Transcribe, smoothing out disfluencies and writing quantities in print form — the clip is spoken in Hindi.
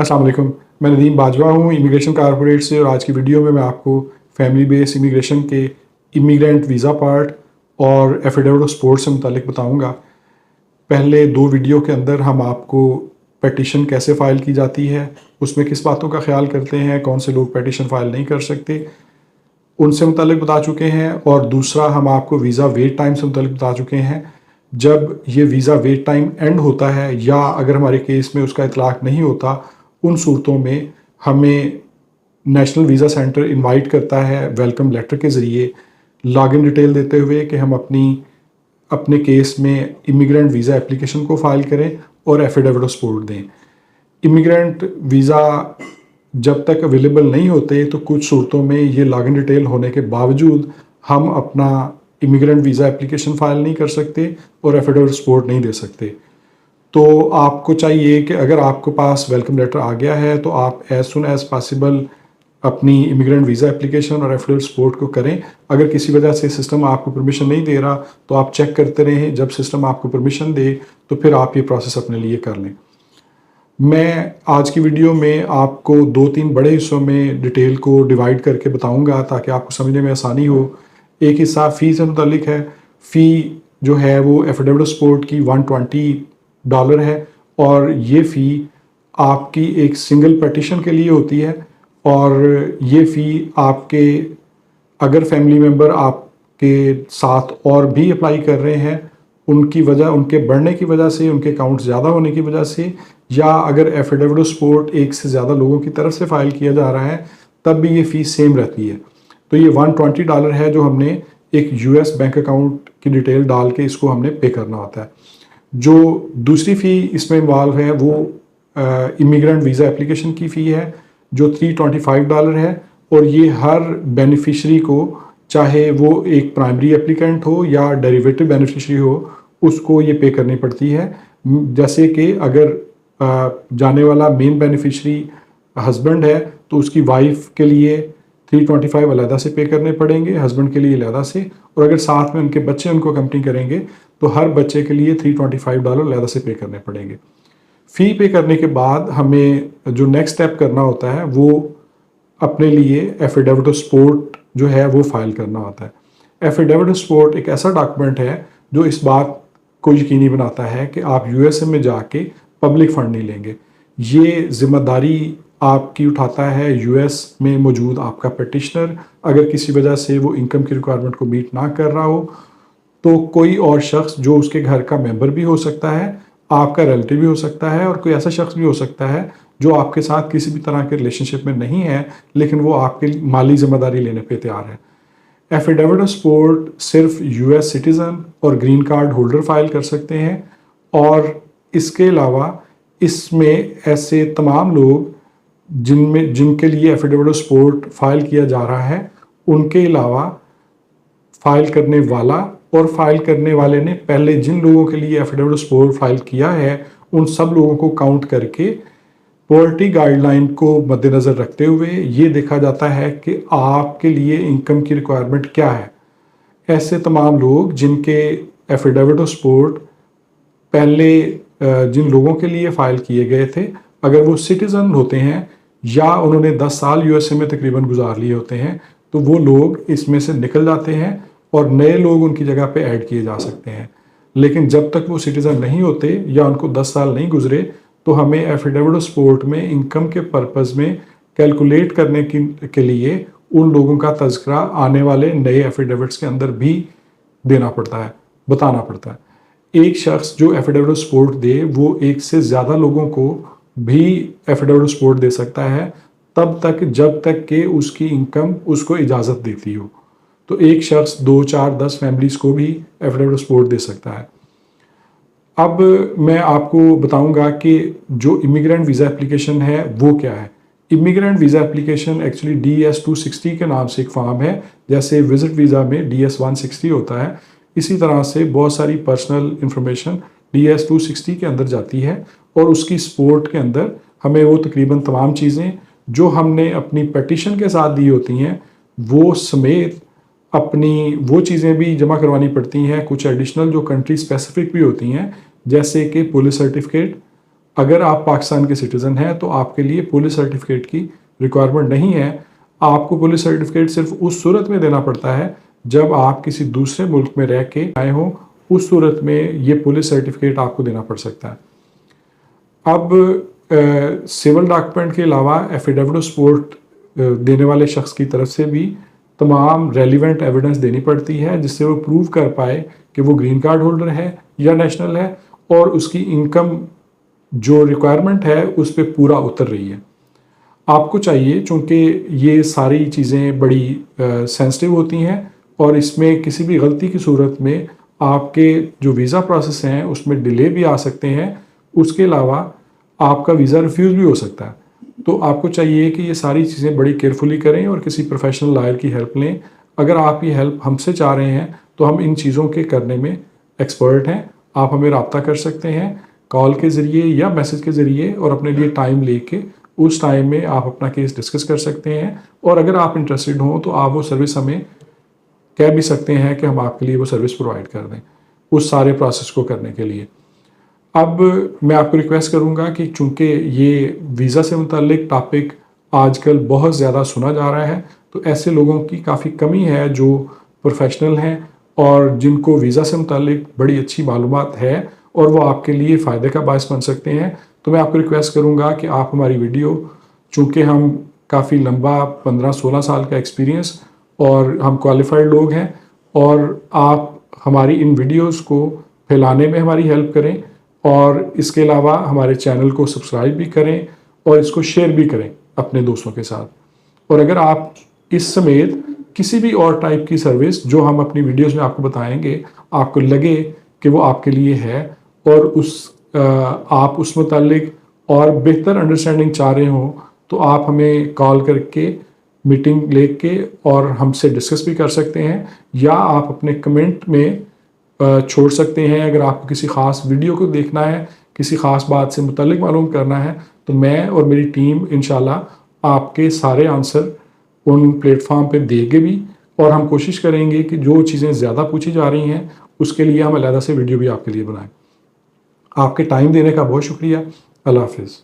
अस्सलाम वालेकुम। मैं नदीम बाजवा हूँ इमिग्रेशन कारपोरेट से, और आज की वीडियो में मैं आपको फैमिली बेस्ड इमिग्रेशन के इमिग्रेंट वीज़ा पार्ट और एफिडेविट ऑफ सपोर्ट से मुतालिक बताऊँगा। पहले दो वीडियो के अंदर हम आपको पेटिशन कैसे फ़ाइल की जाती है, उसमें किस बातों का ख्याल करते हैं, कौन से लोग पेटिशन फ़ाइल नहीं कर सकते, उनसे मुतालिक बता चुके हैं। और दूसरा हम आपको वीज़ा वेट टाइम से मुतालिक बता चुके हैं। जब ये वीज़ा वेट टाइम एंड होता है या अगर हमारे केस में उसका इतलाक़ नहीं होता, उन सूरतों में हमें नेशनल वीज़ा सेंटर इनवाइट करता है वेलकम लेटर के ज़रिए, लॉगिन डिटेल देते हुए कि हम अपने केस में इमिग्रेंट वीज़ा एप्लीकेशन को फ़ाइल करें और एफिडेविट ऑफ सपोर्ट दें। इमिग्रेंट वीज़ा जब तक अवेलेबल नहीं होते तो कुछ सूरतों में ये लॉगिन डिटेल होने के बावजूद हम अपना इमिग्रेंट वीज़ा एप्लीकेशन फ़ाइल नहीं कर सकते और एफिडेविट ऑफ सपोर्ट नहीं दे सकते। तो आपको चाहिए कि अगर आपके पास वेलकम लेटर आ गया है तो आप एज़ सुन एज़ पॉसिबल अपनी इमिग्रेंट वीज़ा एप्लीकेशन और एफिडेविट सपोर्ट को करें। अगर किसी वजह से सिस्टम आपको परमिशन नहीं दे रहा तो आप चेक करते रहें, जब सिस्टम आपको परमिशन दे तो फिर आप ये प्रोसेस अपने लिए कर लें। मैं आज की वीडियो में आपको 2-3 बड़े हिस्सों में डिटेल को डिवाइड करके बताऊंगा ताकि आपको समझने में आसानी हो। एक हिस्सा फ़ी से मुतालिक है। फ़ी जो है वो एफिडेविट ऑफ सपोर्ट की $120 है और ये फ़ी आपकी एक सिंगल पेटिशन के लिए होती है। और ये फ़ी आपके अगर फैमिली मेम्बर आपके साथ और भी अप्लाई कर रहे हैं, उनके बढ़ने की वजह से, उनके अकाउंट ज़्यादा होने की वजह से, या अगर एफिडेविट ऑफ सपोर्ट एक से ज़्यादा लोगों की तरफ से फ़ाइल किया जा रहा है, तब भी ये फ़ीस सेम रहती है। तो ये $120 है जो हमने एक यूएस बैंक अकाउंट की डिटेल डाल के इसको हमने पे करना होता है। जो दूसरी फ़ी इसमें इन्वॉल्व है वो इमिग्रेंट वीज़ा एप्लीकेशन की फ़ी है जो $325 है, और ये हर बेनिफिशरी को, चाहे वो एक प्राइमरी एप्लीकेंट हो या डेरिवेटिव बेनिफिशरी हो, उसको ये पे करनी पड़ती है। जैसे कि अगर जाने वाला मेन बेनिफिशरी हस्बैंड है तो उसकी वाइफ के लिए 325 अलहदा से पे करने पड़ेंगे, हस्बैंड के लिए अलहदा से, और अगर साथ में उनके बच्चे उनको कंपनी करेंगे तो हर बच्चे के लिए $325 अलहदा से पे करने पड़ेंगे। फ़ी पे करने के बाद हमें जो नेक्स्ट स्टेप करना होता है वो अपने लिए एफिडेविट ऑफ सपोर्ट जो है वो फाइल करना होता है। एफिडेविट ऑफ सपोर्ट एक ऐसा डॉक्यूमेंट है जो इस बात को यकीनी बनाता है कि आप यूएसए में जाके पब्लिक फ़ंड नहीं लेंगे। ये ज़िम्मेदारी आपकी उठाता है यूएस में मौजूद आपका पेटिशनर। अगर किसी वजह से वो इनकम की रिक्वायरमेंट को मीट ना कर रहा हो तो कोई और शख्स जो उसके घर का मेंबर भी हो सकता है, आपका रिलेटिव भी हो सकता है, और कोई ऐसा शख्स भी हो सकता है जो आपके साथ किसी भी तरह के रिलेशनशिप में नहीं है लेकिन वो आपकी माली ज़िम्मेदारी लेने पे तैयार है। एफिडेविट ऑफ सपोर्ट सिर्फ यूएस सिटीज़न और ग्रीन कार्ड होल्डर फाइल कर सकते हैं, और इसके अलावा इसमें ऐसे तमाम लोग जिनके लिए एफिडेविट ऑफ सपोर्ट फाइल किया जा रहा है, उनके अलावा फाइल करने वाला और फाइल करने वाले ने पहले जिन लोगों के लिए एफिडेविट ऑफ सपोर्ट फाइल किया है उन सब लोगों को काउंट करके पॉवर्टी गाइडलाइन को मद्देनज़र रखते हुए ये देखा जाता है कि आपके लिए इनकम की रिक्वायरमेंट क्या है। ऐसे तमाम लोग जिनके एफिडेविट ऑफ सपोर्ट पहले जिन लोगों के लिए फ़ाइल किए गए थे, अगर वो सिटीज़न होते हैं या उन्होंने 10 साल यूएसए में तकरीबन गुजार लिए होते हैं, तो वो लोग इसमें से निकल जाते हैं और नए लोग उनकी जगह पे ऐड किए जा सकते हैं। लेकिन जब तक वो सिटीज़न नहीं होते या उनको 10 साल नहीं गुजरे तो हमें एफिडेविट ऑफ सपोर्ट में इनकम के पर्पज़ में कैलकुलेट करने के लिए उन लोगों का तज़किरा आने वाले नए एफिडेविट्स के अंदर भी देना पड़ता है, बताना पड़ता है। एक शख्स जो एफिडेविट ऑफ सपोर्ट दे वो एक से ज़्यादा लोगों को भी एफिडेविट ऑफ सपोर्ट दे सकता है, तब तक जब तक कि उसकी इनकम उसको इजाज़त देती हो। तो एक शख्स 2, 4, 10 फैमिलीज़ को भी एफिडेविट ऑफ सपोर्ट दे सकता है। अब मैं आपको बताऊंगा कि जो इमिग्रेंट वीज़ा एप्लीकेशन है वो क्या है। Immigrant visa application actually DS-260 के नाम से एक फॉर्म है। जैसे विजिट वीज़ा में DS-160 होता है, इसी तरह से बहुत सारी पर्सनल इंफॉर्मेशन DS-260 के अंदर जाती है, और उसकी सपोर्ट के अंदर हमें वो तकरीबन तमाम चीज़ें जो हमने अपनी पेटिशन के साथ दी होती हैं वो समेत अपनी वो चीज़ें भी जमा करवानी पड़ती हैं। कुछ एडिशनल जो कंट्री स्पेसिफिक भी होती हैं, जैसे कि पुलिस सर्टिफिकेट, अगर आप पाकिस्तान के सिटीज़न हैं तो आपके लिए पुलिस सर्टिफिकेट की रिक्वायरमेंट नहीं है। आपको पुलिस सर्टिफिकेट सिर्फ उस सूरत में देना पड़ता है जब आप किसी दूसरे मुल्क में रह के आए हो, उस सूरत में ये पुलिस सर्टिफिकेट आपको देना पड़ सकता है। अब सिविल डॉक्यूमेंट के अलावा एफिडेविट ऑफ सपोर्ट देने वाले शख्स की तरफ से भी तमाम रेलिवेंट एविडेंस देनी पड़ती है जिससे वो प्रूव कर पाए कि वो ग्रीन कार्ड होल्डर है या नेशनल है और उसकी इनकम जो रिक्वायरमेंट है उस पर पूरा उतर रही है। आपको चाहिए, चूँकि ये सारी चीज़ें बड़ी सेंसिटिव होती हैं और इसमें किसी भी गलती की सूरत में आपके जो वीज़ा प्रोसेस हैं उसमें डिले भी आ सकते हैं, उसके अलावा आपका वीज़ा रिफ्यूज़ भी हो सकता है। तो आपको चाहिए कि ये सारी चीज़ें बड़ी केयरफुली करें और किसी प्रोफेशनल लॉयर की हेल्प लें। अगर आप ये हेल्प हमसे चाह रहे हैं तो हम इन चीज़ों के करने में एक्सपर्ट हैं। आप हमें रब्ता कर सकते हैं कॉल के ज़रिए या मैसेज के ज़रिए और अपने लिए टाइम लेके उस टाइम में आप अपना केस डिस्कस कर सकते हैं। और अगर आप इंटरेस्टेड हों तो आप वो सर्विस हमें कह भी सकते हैं कि हम आपके लिए वो सर्विस प्रोवाइड कर दें उस सारे प्रोसेस को करने के लिए। अब मैं आपको रिक्वेस्ट करूंगा कि चूंकि ये वीज़ा से मुतालिक टॉपिक आजकल बहुत ज़्यादा सुना जा रहा है, तो ऐसे लोगों की काफ़ी कमी है जो प्रोफेशनल हैं और जिनको वीज़ा से मुतालिक बड़ी अच्छी मालूमात है और वो आपके लिए फ़ायदे का बायस बन सकते हैं। तो मैं आपको रिक्वेस्ट करूंगा कि आप हमारी वीडियो, चूँकि हम काफ़ी लंबा 15-16 साल का एक्सपीरियंस और हम क्वालिफाइड लोग हैं, और आप हमारी इन वीडियोज़ को फैलाने में हमारी हेल्प करें और इसके अलावा हमारे चैनल को सब्सक्राइब भी करें और इसको शेयर भी करें अपने दोस्तों के साथ। और अगर आप इस समेत किसी भी और टाइप की सर्विस जो हम अपनी वीडियोस में आपको बताएंगे आपको लगे कि वो आपके लिए है और आप उस मुतालिक और बेहतर अंडरस्टैंडिंग चाह रहे हो, तो आप हमें कॉल करके मीटिंग लेके और हमसे डिस्कस भी कर सकते हैं, या आप अपने कमेंट में छोड़ सकते हैं। अगर आपको किसी ख़ास वीडियो को देखना है, किसी ख़ास बात से मुतल्लिक मालूम करना है, तो मैं और मेरी टीम इंशाल्लाह आपके सारे आंसर उन प्लेटफॉर्म पे देंगे भी, और हम कोशिश करेंगे कि जो चीज़ें ज़्यादा पूछी जा रही हैं उसके लिए हम अलग से वीडियो भी आपके लिए बनाएं। आपके टाइम देने का बहुत शुक्रिया। अल्लाह हाफिज़।